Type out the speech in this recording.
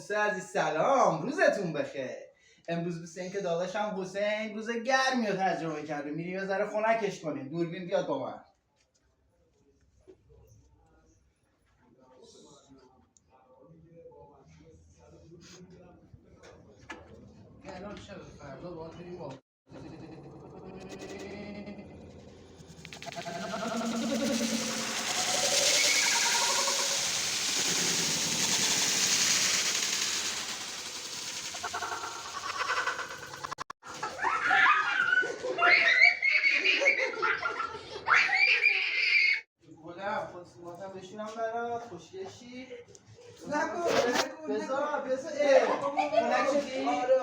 دوست عزیز سلام، روزتون بخیر. امروز مثل اینکه داداشم حسین روز گرمی رو تجربه کرده، میری یه ذره خنکش کنیم. دوربین بیاد با من. الان شب فردا باید بریم با گلم خودسوماتم بشونم برات خوشگشی نکن بذار خنک شدی؟ آره